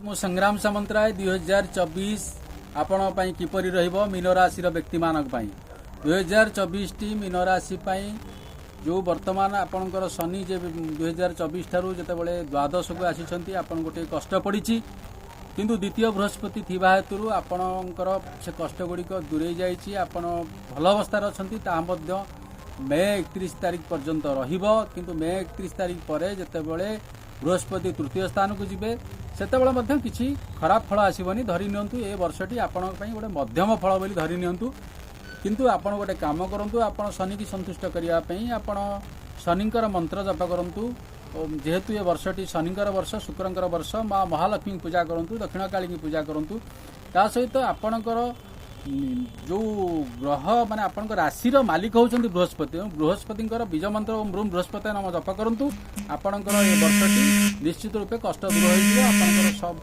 मु संग्राम सामंतराय 2024 आपण पई किपरि रहिबो मीन राशि व्यक्ति मानक पई 2024 टी मीन राशि पई जो वर्तमान आपणकर शनि जे 2024 ठारू जेतेबेले द्वादश को आसीचंती आपण गोटे कष्ट पड़िछि किंतु द्वितीय बृहस्पति थिबा हेतु आपणकर से कष्ट गुड़िक दूरे जाइछि आपण भल अवस्था अछंती ता मध्य मे 31 तारिख पर्यंत रहिबो किंतु मे 31 तारिख परे जेतेबेले बृहस्पति तृतीय स्थान को जिबे सेतेबेले मध्य किछि खराब फल आसीबनी धरि नियंतु ए वर्षटी आपण पई गोटे मध्यम फल बोली धरि नियंतु किंतु आपण गोटे काम करंतु आपण शनि की संतुष्ट करिया पई आपण शनिकर मंत्र जप करंतु जेहेतु ये वर्षटी शनिकर वर्ष शुक्रंकर वर्ष माँ महालक्ष्मी की पूजा करंतु दक्षिण काली की पूजा करंतु ता सहित आपणकर जो ग्रह माने आपणकर राशि मालिक होउछंती बृहस्पति बृहस्पतिंकर बीज मंत्र ओम ब्रूम बृहस्पति नाम जप करंतु आपणकर ये वर्षटी निश्चित रूपे कष्ट दूर होइबो आपणकर सब